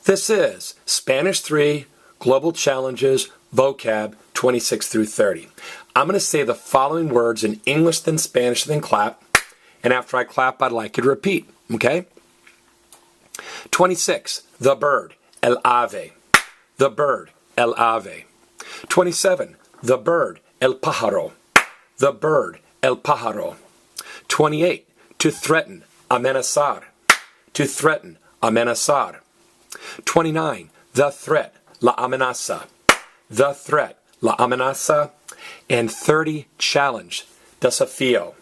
This is Spanish 3 Global Challenges Vocab 26 through 30. I'm going to say the following words in English, then Spanish, then clap. And after I clap, I'd like you to repeat, okay? 26, the bird, el ave. The bird, el ave. 27, the bird, el pájaro. The bird, el pájaro. 28, to threaten, amenazar. To threaten, amenazar. 29, the threat, la amenaza. The threat, la amenaza. And 30, challenge, desafío.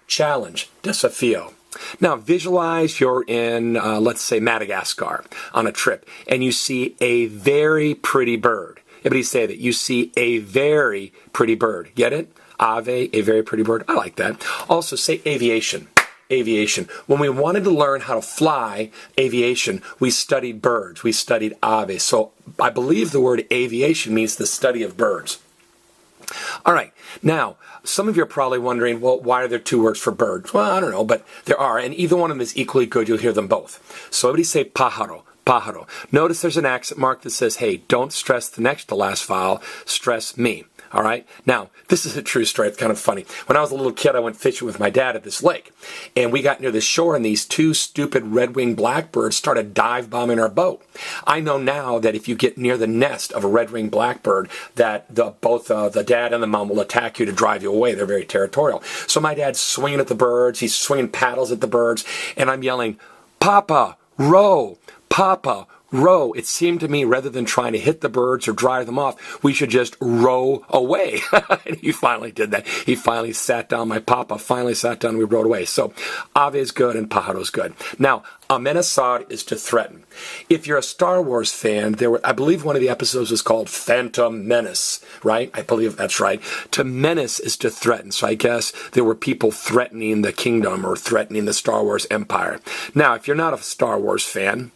Challenge, desafío. Now visualize you're in, let's say, Madagascar on a trip, and you see a very pretty bird. Everybody say that. You see a very pretty bird. Get it? Ave, a very pretty bird. I like that. Also say aviation. Aviation. When we wanted to learn how to fly aviation, we studied birds. We studied ave. So I believe the word aviation means the study of birds. All right. Now, some of you are probably wondering, well, why are there two words for birds? Well, I don't know, but there are, and either one of them is equally good. You'll hear them both. So everybody say pájaro. Pájaro. Notice there's an accent mark that says, hey, don't stress the next to last vowel, stress me. All right? Now, this is a true story. It's kind of funny. When I was a little kid, I went fishing with my dad at this lake. And we got near the shore, and these two stupid red-winged blackbirds started dive-bombing our boat. I know now that if you get near the nest of a red-winged blackbird, that both the dad and the mom will attack you to drive you away. They're very territorial. So my dad's swinging at the birds. He's swinging paddles at the birds. And I'm yelling, Papa, row! Papa, row. It seemed to me, rather than trying to hit the birds or drive them off, we should just row away. And he finally did that. He finally sat down. My papa finally sat down and we rowed away. So ave is good and pájaro is good. Now, amenazar is to threaten. If you're a Star Wars fan, I believe one of the episodes was called Phantom Menace, right? I believe that's right. To menace is to threaten. So I guess there were people threatening the kingdom or threatening the Star Wars empire. Now, if you're not a Star Wars fan,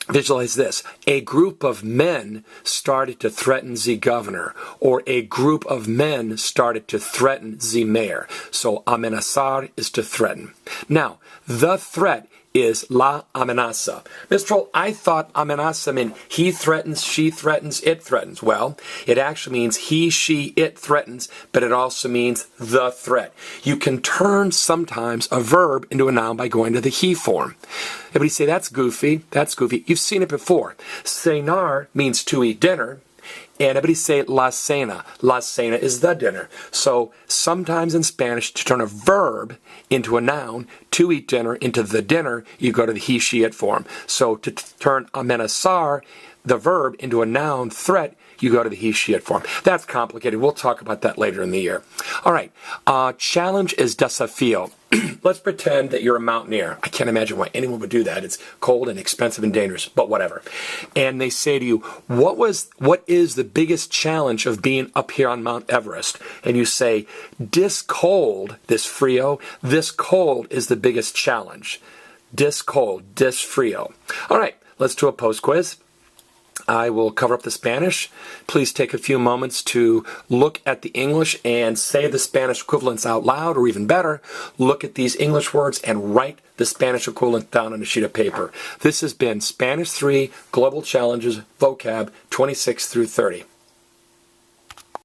visualize this. A group of men started to threaten the governor, or a group of men started to threaten the mayor. So amenazar is to threaten. Now, the threat is la amenaza. Mr. Troll, I thought amenaza meant he threatens, she threatens, it threatens. Well, it actually means he, she, it threatens, but it also means the threat. You can turn sometimes a verb into a noun by going to the he form. Everybody say, that's goofy, that's goofy. You've seen it before. Cenar means to eat dinner. And everybody say la cena. La cena is the dinner. So sometimes in Spanish, to turn a verb into a noun, to eat dinner, into the dinner, you go to the he, she, it form. So to turn amenazar, the verb, into a noun, threat, you go to the he, she, it form. That's complicated. We'll talk about that later in the year. All right. Challenge is desafío. Let's pretend that you're a mountaineer. I can't imagine why anyone would do that. It's cold and expensive and dangerous, but whatever. And they say to you, what is the biggest challenge of being up here on Mount Everest? And you say, this cold is the biggest challenge. This frío. All right, let's do a post quiz. I will cover up the Spanish. Please take a few moments to look at the English and say the Spanish equivalents out loud, or even better, look at these English words and write the Spanish equivalent down on a sheet of paper. This has been Spanish 3 Global Challenges Vocab 26 through 30.